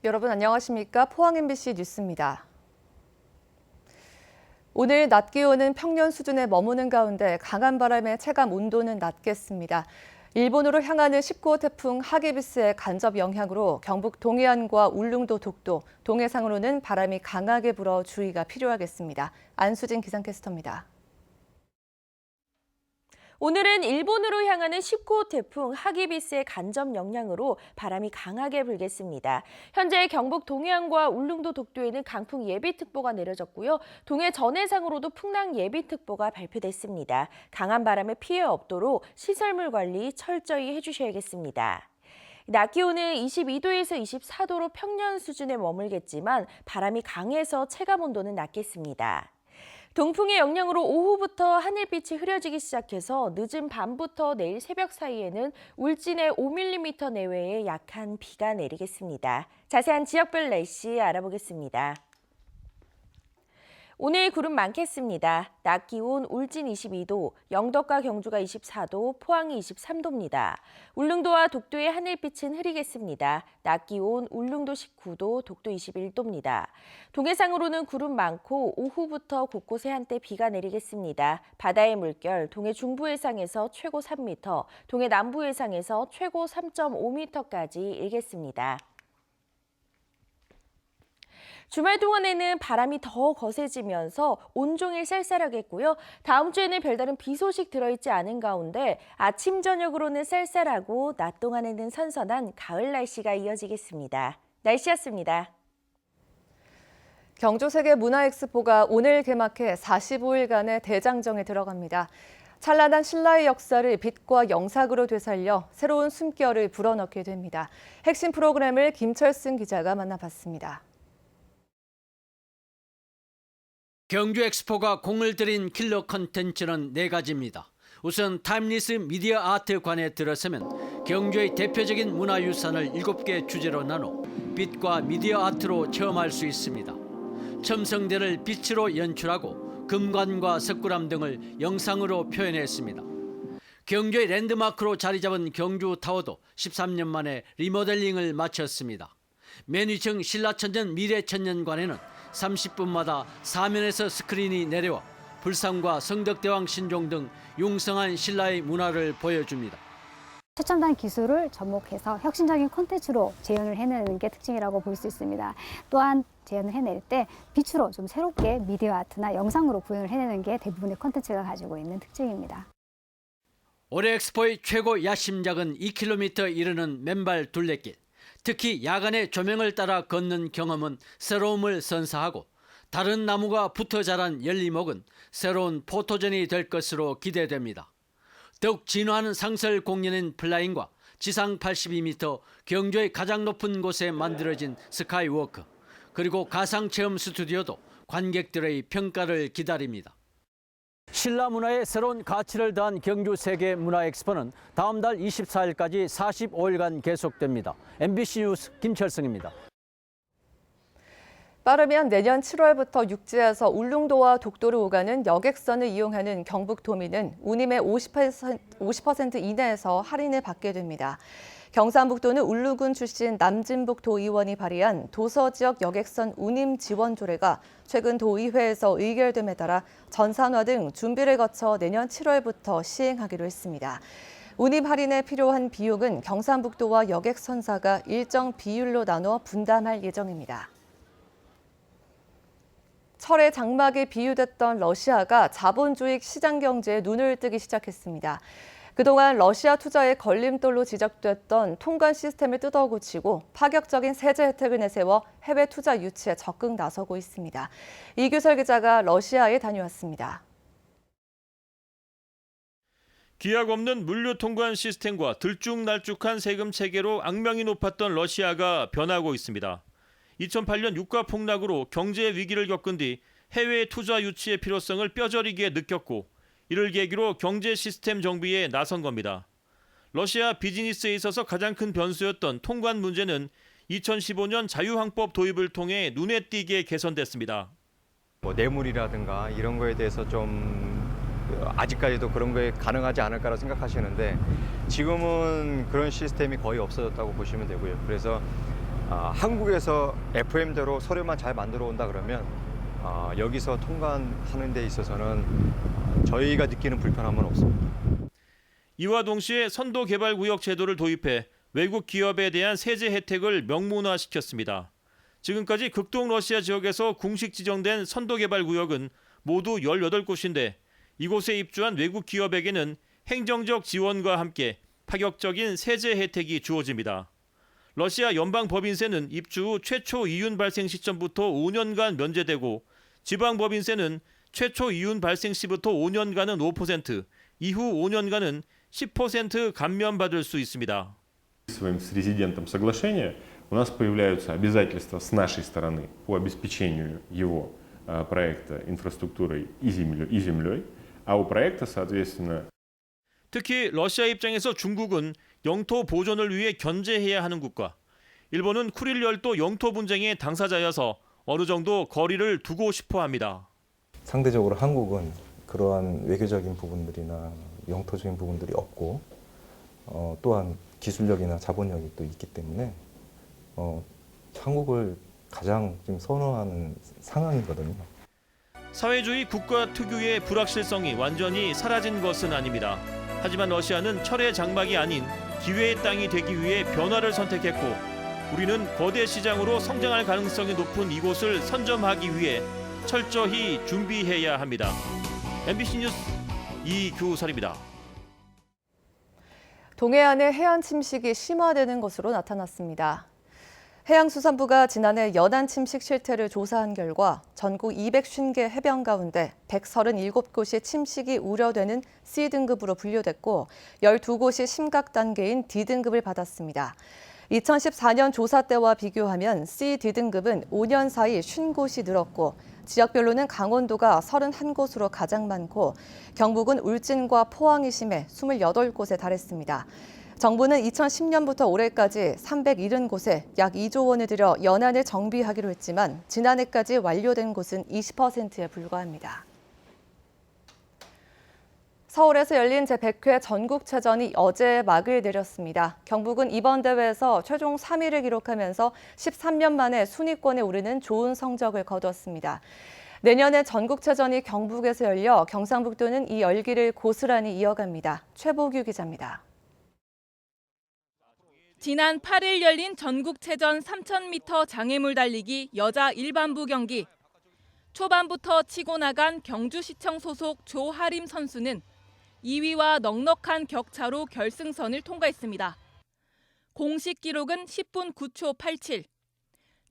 여러분 안녕하십니까? 포항 MBC 뉴스입니다. 오늘 낮 기온은 평년 수준에 머무는 가운데 강한 바람에 체감 온도는 낮겠습니다. 일본으로 향하는 19호 태풍 하기비스의 간접 영향으로 경북 동해안과 울릉도, 독도, 동해상으로는 바람이 강하게 불어 주의가 필요하겠습니다. 안수진 기상캐스터입니다. 오늘은 일본으로 향하는 19호 태풍 하기비스의 간접 영향으로 바람이 강하게 불겠습니다. 현재 경북 동해안과 울릉도 독도에는 강풍 예비특보가 내려졌고요. 동해 전해상으로도 풍랑 예비특보가 발표됐습니다. 강한 바람에 피해 없도록 시설물 관리 철저히 해주셔야겠습니다. 낮 기온은 22도에서 24도로 평년 수준에 머물겠지만 바람이 강해서 체감 온도는 낮겠습니다. 동풍의 영향으로 오후부터 하늘빛이 흐려지기 시작해서 늦은 밤부터 내일 새벽 사이에는 울진에 5mm 내외의 약한 비가 내리겠습니다. 자세한 지역별 날씨 알아보겠습니다. 오늘 구름 많겠습니다. 낮 기온 울진 22도, 영덕과 경주가 24도, 포항이 23도입니다. 울릉도와 독도의 하늘빛은 흐리겠습니다. 낮 기온 울릉도 19도, 독도 21도입니다. 동해상으로는 구름 많고 오후부터 곳곳에 한때 비가 내리겠습니다. 바다의 물결, 동해 중부 해상에서 최고 3m, 동해 남부 해상에서 최고 3.5m까지 일겠습니다. 주말 동안에는 바람이 더 거세지면서 온종일 쌀쌀하겠고요. 다음 주에는 별다른 비 소식 들어있지 않은 가운데 아침, 저녁으로는 쌀쌀하고 낮 동안에는 선선한 가을 날씨가 이어지겠습니다. 날씨였습니다. 경주 세계문화엑스포가 오늘 개막해 45일간의 대장정에 들어갑니다. 찬란한 신라의 역사를 빛과 영상으로 되살려 새로운 숨결을 불어넣게 됩니다. 핵심 프로그램을 김철승 기자가 만나봤습니다. 경주 엑스포가 공을 들인 킬러 컨텐츠는 4가지입니다. 우선 타임리스 미디어 아트관에 들어서면 경주의 대표적인 문화유산을 7개 주제로 나눠 빛과 미디어 아트로 체험할 수 있습니다. 첨성대를 빛으로 연출하고 금관과 석굴암 등을 영상으로 표현했습니다. 경주의 랜드마크로 자리 잡은 경주타워도 13년 만에 리모델링을 마쳤습니다. 맨 위층 신라천년 미래천년관에는 30분마다 사면에서 스크린이 내려와 불상과 성덕대왕 신종 등 융성한 신라의 문화를 보여줍니다. 최첨단 기술을 접목해서 혁신적인 콘텐츠로 재현을 해내는 게 특징이라고 볼 수 있습니다. 또한 재현을 해낼 때 빛으로 좀 새롭게 미디어 아트나 영상으로 구현을 해내는 게 대부분의 콘텐츠가 가지고 있는 특징입니다. 올해 엑스포의 최고 야심작은 2km 이르는 맨발 둘레길. 특히 야간에 조명을 따라 걷는 경험은 새로움을 선사하고 다른 나무가 붙어 자란 열리목은 새로운 포토전이 될 것으로 기대됩니다. 더욱 진화하는 상설 공연인 플라잉과 지상 82m 경주의 가장 높은 곳에 만들어진 스카이워크 그리고 가상체험 스튜디오도 관객들의 평가를 기다립니다. 신라 문화에 새로운 가치를 더한 경주 세계문화엑스포는 다음 달 24일까지 45일간 계속됩니다. MBC 뉴스 김철승입니다. 빠르면 내년 7월부터 육지에서 울릉도와 독도를 오가는 여객선을 이용하는 경북도민은 운임의 50% 이내에서 할인을 받게 됩니다. 경상북도는 울릉군 출신 남진북 도의원이 발의한 도서지역 여객선 운임 지원 조례가 최근 도의회에서 의결됨에 따라 전산화 등 준비를 거쳐 내년 7월부터 시행하기로 했습니다. 운임 할인에 필요한 비용은 경상북도와 여객선사가 일정 비율로 나눠 분담할 예정입니다. 철의 장막에 비유됐던 러시아가 자본주의 시장 경제에 눈을 뜨기 시작했습니다. 그동안 러시아 투자에 걸림돌로 지적됐던 통관 시스템을 뜯어고치고 파격적인 세제 혜택을 내세워 해외 투자 유치에 적극 나서고 있습니다. 이규설 기자가 러시아에 다녀왔습니다. 기약 없는 물류 통관 시스템과 들쭉날쭉한 세금 체계로 악명이 높았던 러시아가 변하고 있습니다. 2008년 유가 폭락으로 경제 위기를 겪은 뒤 해외 투자 유치의 필요성을 뼈저리게 느꼈고 이를 계기로 경제 시스템 정비에 나선 겁니다. 러시아 비즈니스에 있어서 가장 큰 변수였던 통관 문제는 2015년 자유항법 도입을 통해 눈에 띄게 개선됐습니다. 뇌물이라든가 이런 거에 대해서 좀 아직까지도 그런 게 가능하지 않을까라고 생각하시는데 지금은 그런 시스템이 거의 없어졌다고 보시면 되고요. 그래서 한국에서 FM대로 서류만 잘 만들어 온다 그러면 여기서 통관하는 데 있어서는 저희가 느끼는 불편함은 없습니다. 이와 동시에 선도개발구역 제도를 도입해 외국 기업에 대한 세제 혜택을 명문화시켰습니다. 지금까지 극동 러시아 지역에서 공식 지정된 선도개발구역은 모두 18곳인데 이곳에 입주한 외국 기업에게는 행정적 지원과 함께 파격적인 세제 혜택이 주어집니다. 러시아 연방법인세는 입주 후 최초 이윤 발생 시점부터 5년간 면제되고 지방법인세는 최초 이윤 발생 시부터 5년간은 5%, 이후 5년간은 10% 감면받을 수 있습니다. С резидентом соглашения у нас появляются обязательства с нашей стороны по обеспечению его проекта инфраструктурой и землей, а у проекта, соответственно, 특히 러시아 입장에서 중국은 영토 보존을 위해 견제해야 하는 국가, 일본은 쿠릴 열도 영토 분쟁의 당사자여서 어느 정도 거리를 두고 싶어 합니다. 상대적으로 한국은 그러한 외교적인 부분들이나 영토적인 부분들이 없고 또한 기술력이나 자본력이 또 있기 때문에 한국을 가장 좀 선호하는 상황이거든요. 사회주의 국가 특유의 불확실성이 완전히 사라진 것은 아닙니다. 하지만 러시아는 철의 장막이 아닌 기회의 땅이 되기 위해 변화를 선택했고 우리는 거대 시장으로 성장할 가능성이 높은 이곳을 선점하기 위해 철저히 준비해야 합니다. MBC 뉴스 이규설입니다. 동해안의 해안 침식이 심화되는 것으로 나타났습니다. 해양수산부가 지난해 연안 침식 실태를 조사한 결과 전국 250개 해변 가운데 137곳이 침식이 우려되는 C등급으로 분류됐고 12곳이 심각 단계인 D등급을 받았습니다. 2014년 조사 때와 비교하면 C, D등급은 5년 사이 50곳이 늘었고 지역별로는 강원도가 31곳으로 가장 많고 경북은 울진과 포항이 심해 28곳에 달했습니다. 정부는 2010년부터 올해까지 370곳에 약 2조 원을 들여 연안을 정비하기로 했지만 지난해까지 완료된 곳은 20%에 불과합니다. 서울에서 열린 제100회 전국체전이 어제 막을 내렸습니다. 경북은 이번 대회에서 최종 3위를 기록하면서 13년 만에 순위권에 오르는 좋은 성적을 거뒀습니다. 내년에 전국체전이 경북에서 열려 경상북도는 이 열기를 고스란히 이어갑니다. 최보규 기자입니다. 지난 8일 열린 전국체전 3000m 장애물 달리기 여자 일반부 경기. 초반부터 치고 나간 경주시청 소속 조하림 선수는 2위와 넉넉한 격차로 결승선을 통과했습니다. 공식 기록은 10분 9초 87.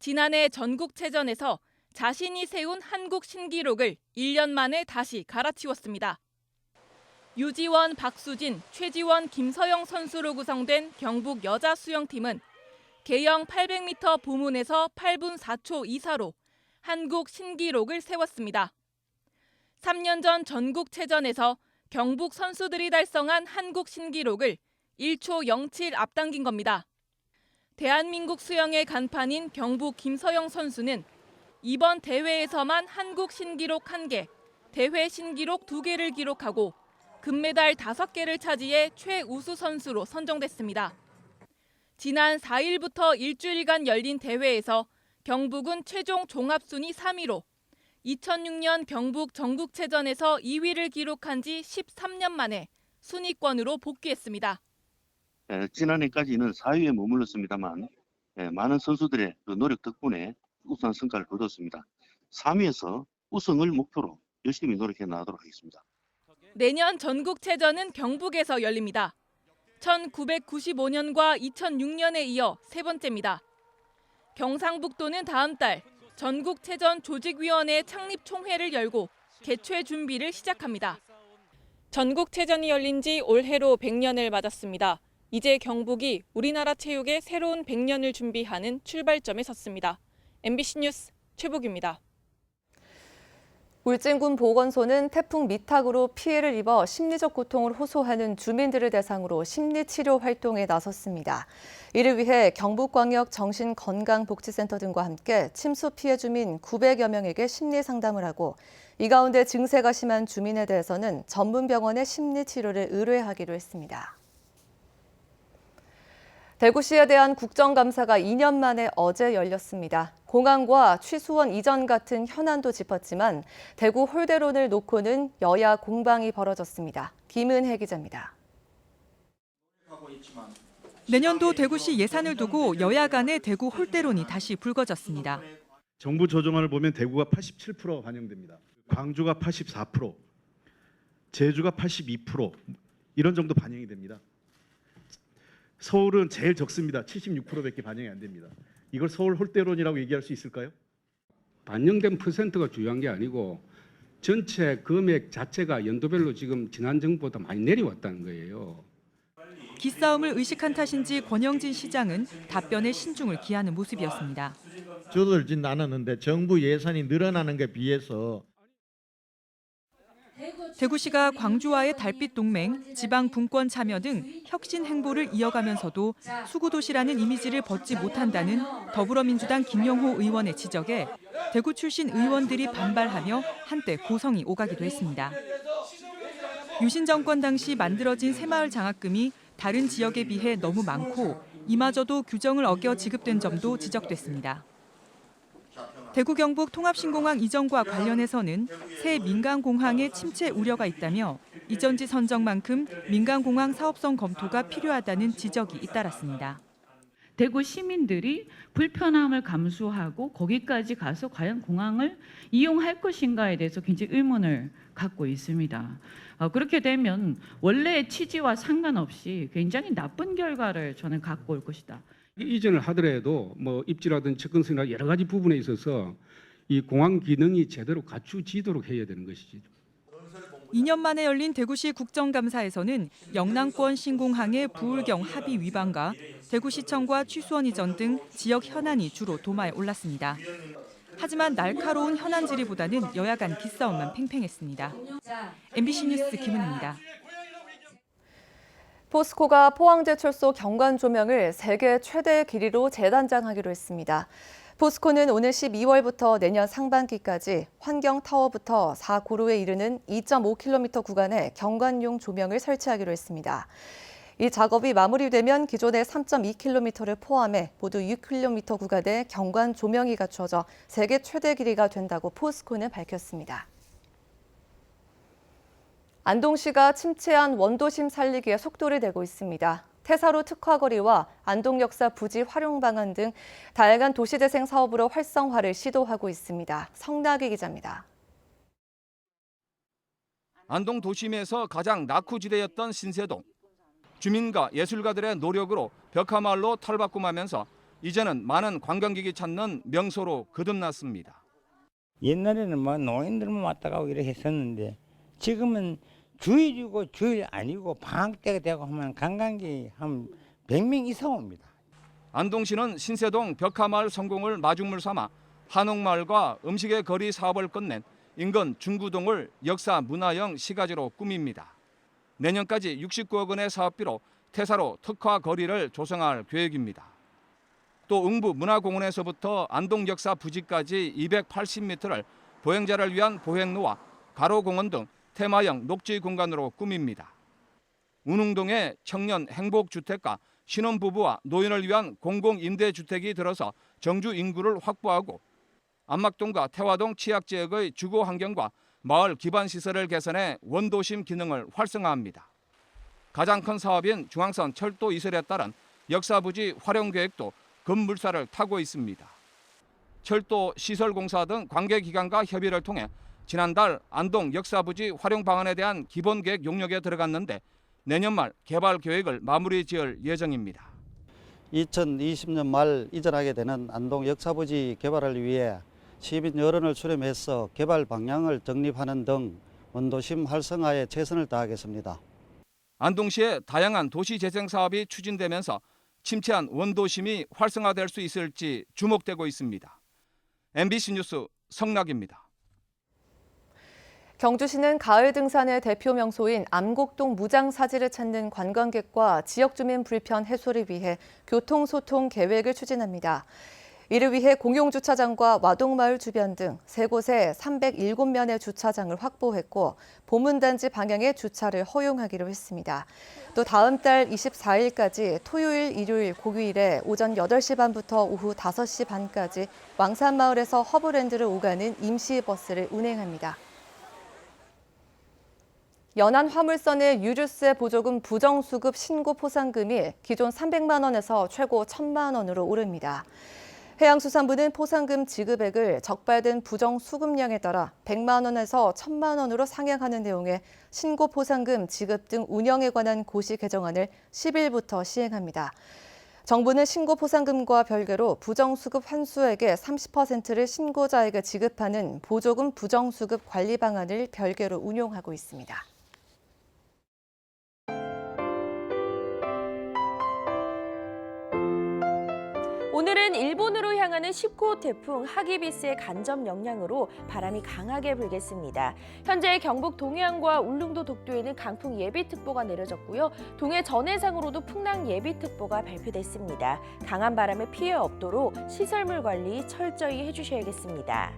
지난해 전국체전에서 자신이 세운 한국 신기록을 1년 만에 다시 갈아치웠습니다. 유지원, 박수진, 최지원, 김서영 선수로 구성된 경북 여자 수영팀은 개영 800m 부문에서 8분 4초 24로 한국 신기록을 세웠습니다. 3년 전 전국체전에서 경북 선수들이 달성한 한국 신기록을 1초 07 앞당긴 겁니다. 대한민국 수영의 간판인 경북 김서영 선수는 이번 대회에서만 한국 신기록 1개, 대회 신기록 2개를 기록하고 금메달 5개를 차지해 최우수 선수로 선정됐습니다. 지난 4일부터 일주일간 열린 대회에서 경북은 최종 종합순위 3위로 2006년 경북 전국체전에서 2위를 기록한 지 13년 만에 순위권으로 복귀했습니다. 지난해까지는 4위에 머물렀습니다만 많은 선수들의 그 노력 덕분에 우수한 성과를 거뒀습니다. 3위에서 우승을 목표로 열심히 노력해 나가도록 하겠습니다. 내년 전국체전은 경북에서 열립니다. 1995년과 2006년에 이어 세 번째입니다. 경상북도는 다음 달 전국체전 조직위원회 창립 총회를 열고 개최 준비를 시작합니다. 전국체전이 열린 지 올해로 100년을 맞았습니다. 이제 경북이 우리나라 체육의 새로운 100년을 준비하는 출발점에 섰습니다. MBC 뉴스 최보규입니다. 울진군 보건소는 태풍 미탁으로 피해를 입어 심리적 고통을 호소하는 주민들을 대상으로 심리치료 활동에 나섰습니다. 이를 위해 경북광역 정신건강복지센터 등과 함께 침수 피해 주민 900여 명에게 심리 상담을 하고 이 가운데 증세가 심한 주민에 대해서는 전문 병원에 심리치료를 의뢰하기로 했습니다. 대구시에 대한 국정감사가 2년 만에 어제 열렸습니다. 공항과 취수원 이전 같은 현안도 짚었지만 대구 홀대론을 놓고는 여야 공방이 벌어졌습니다. 김은혜 기자입니다. 내년도 대구시 예산을 두고 여야 간의 대구 홀대론이 다시 불거졌습니다. 정부 조정안을 보면 대구가 87% 반영됩니다. 광주가 84%, 제주가 82% 이런 정도 반영이 됩니다. 서울은 제일 적습니다. 76%밖에 반영이 안 됩니다. 이걸 서울 홀대론이라고 얘기할 수 있을까요? 반영된 퍼센트가 중요한 게 아니고 전체 금액 자체가 연도별로 지금 지난 정부보다 많이 내려왔다는 거예요. 기싸움을 의식한 탓인지 권영진 시장은 답변에 신중을 기하는 모습이었습니다. 저들진 않았는데 정부 예산이 늘어나는 것에 비해서 대구시가 광주와의 달빛 동맹, 지방 분권 참여 등 혁신 행보를 이어가면서도 수구도시라는 이미지를 벗지 못한다는 더불어민주당 김영호 의원의 지적에 대구 출신 의원들이 반발하며 한때 고성이 오가기도 했습니다. 유신 정권 당시 만들어진 새마을 장학금이 다른 지역에 비해 너무 많고 이마저도 규정을 어겨 지급된 점도 지적됐습니다. 대구 경북 통합신공항 이전과 관련해서는 새 민간공항의 침체 우려가 있다며 이전지 선정만큼 민간공항 사업성 검토가 필요하다는 지적이 잇따랐습니다. 대구 시민들이 불편함을 감수하고 거기까지 가서 과연 공항을 이용할 것인가에 대해서 굉장히 의문을 갖고 있습니다. 그렇게 되면 원래의 취지와 상관없이 굉장히 나쁜 결과를 저는 갖고 올 것이다. 이전을 하더라도 뭐 입지라든지 접근성이나 여러 가지 부분에 있어서 이 공항 기능이 제대로 갖추지도록 해야 되는 것이지. 2년 만에 열린 대구시 국정감사에서는 영남권 신공항의 부울경 합의 위반과 대구시청과 취수원 이전 등 지역 현안이 주로 도마에 올랐습니다. 하지만 날카로운 현안 질의보다는 여야 간 기싸움만 팽팽했습니다. MBC 뉴스 김은혜입니다. 포스코가 포항제철소 경관 조명을 세계 최대 길이로 재단장하기로 했습니다. 포스코는 오늘 12월부터 내년 상반기까지 환경타워부터 4고로에 이르는 2.5km 구간에 경관용 조명을 설치하기로 했습니다. 이 작업이 마무리되면 기존의 3.2km를 포함해 모두 6km 구간에 경관 조명이 갖추어져 세계 최대 길이가 된다고 포스코는 밝혔습니다. 안동시가 침체한 원도심 살리기에 속도를 내고 있습니다. 태사로 특화거리와 안동역사 부지 활용 방안 등 다양한 도시재생 사업으로 활성화를 시도하고 있습니다. 성나기 기자입니다. 안동 도심에서 가장 낙후지대였던 신세동. 주민과 예술가들의 노력으로 벽화마을로 탈바꿈하면서 이제는 많은 관광객이 찾는 명소로 거듭났습니다. 옛날에는 뭐 노인들만 왔다 가고 이렇게 했었는데 지금은 주일이고 주일 아니고 방학 때가 되고 하면 관광객이 한 100명 이상 옵니다. 안동시는 신세동 벽화마을 성공을 마중물 삼아 한옥마을과 음식의 거리 사업을 끝낸 인근 중구동을 역사 문화형 시가지로 꾸밉니다. 내년까지 69억 원의 사업비로 태사로 특화 거리를 조성할 계획입니다. 또 응부 문화공원에서부터 안동 역사 부지까지 280m를 보행자를 위한 보행로와 가로공원 등 테마형 녹지 공간으로 꾸밉니다. 운흥동에 청년 행복주택과 신혼부부와 노인을 위한 공공임대주택이 들어서 정주 인구를 확보하고 안막동과 태화동 취약지역의 주거 환경과 마을 기반 시설을 개선해 원도심 기능을 활성화합니다. 가장 큰 사업인 중앙선 철도 이설에 따른 역사부지 활용 계획도 급물살을 타고 있습니다. 철도 시설공사 등 관계기관과 협의를 통해 지난달 안동 역사부지 활용 방안에 대한 기본 계획 용역에 들어갔는데 내년 말 개발 계획을 마무리 지을 예정입니다. 2020년 말 이전하게 되는 안동 역사부지 개발을 위해 시민 여론을 수렴해서 개발 방향을 정립하는 등 원도심 활성화에 최선을 다하겠습니다. 안동시의 다양한 도시 재생 사업이 추진되면서 침체한 원도심이 활성화될 수 있을지 주목되고 있습니다. MBC 뉴스 성락입니다. 경주시는 가을 등산의 대표 명소인 암곡동 무장사지를 찾는 관광객과 지역 주민 불편 해소를 위해 교통소통 계획을 추진합니다. 이를 위해 공용주차장과 와동마을 주변 등 3곳에 307면의 주차장을 확보했고 보문단지 방향의 주차를 허용하기로 했습니다. 또 다음 달 24일까지 토요일, 일요일, 공휴일에 오전 8시 반부터 오후 5시 반까지 왕산마을에서 허브랜드를 오가는 임시버스를 운행합니다. 연안화물선의 유류세 보조금 부정수급 신고 포상금이 기존 300만 원에서 최고 1,000만 원으로 오릅니다. 해양수산부는 포상금 지급액을 적발된 부정수급량에 따라 100만 원에서 1,000만 원으로 상향하는 내용의 신고 포상금 지급 등 운영에 관한 고시 개정안을 10일부터 시행합니다. 정부는 신고 포상금과 별개로 부정수급 환수액의 30%를 신고자에게 지급하는 보조금 부정수급 관리 방안을 별개로 운용하고 있습니다. 오늘은 일본으로 향하는 19호 태풍 하기비스의 간접 영향으로 바람이 강하게 불겠습니다. 현재 경북 동해안과 울릉도 독도에는 강풍 예비특보가 내려졌고요. 동해 전해상으로도 풍랑 예비특보가 발표됐습니다. 강한 바람에 피해 없도록 시설물 관리 철저히 해주셔야겠습니다.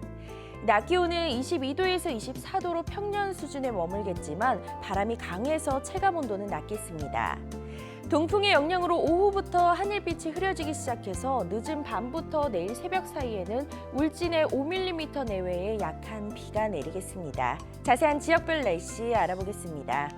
낮 기온은 22도에서 24도로 평년 수준에 머물겠지만 바람이 강해서 체감온도는 낮겠습니다. 동풍의 영향으로 오후부터 하늘빛이 흐려지기 시작해서 늦은 밤부터 내일 새벽 사이에는 울진에 5mm 내외의 약한 비가 내리겠습니다. 자세한 지역별 날씨 알아보겠습니다.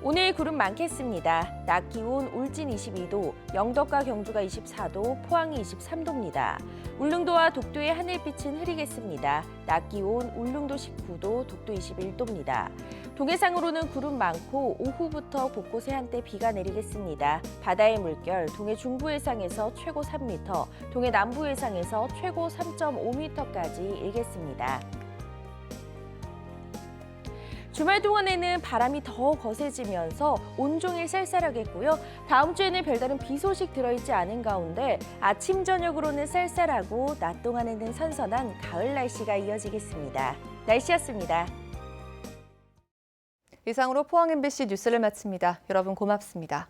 오늘 구름 많겠습니다. 낮 기온 울진 22도, 영덕과 경주가 24도, 포항이 23도입니다. 울릉도와 독도의 하늘빛은 흐리겠습니다. 낮 기온 울릉도 19도, 독도 21도입니다. 동해상으로는 구름 많고 오후부터 곳곳에 한때 비가 내리겠습니다. 바다의 물결, 동해 중부해상에서 최고 3m, 동해 남부해상에서 최고 3.5m까지 일겠습니다. 주말 동안에는 바람이 더 거세지면서 온종일 쌀쌀하겠고요. 다음 주에는 별다른 비 소식 들어있지 않은 가운데 아침, 저녁으로는 쌀쌀하고 낮 동안에는 선선한 가을 날씨가 이어지겠습니다. 날씨였습니다. 이상으로 포항 MBC 뉴스를 마칩니다. 여러분 고맙습니다.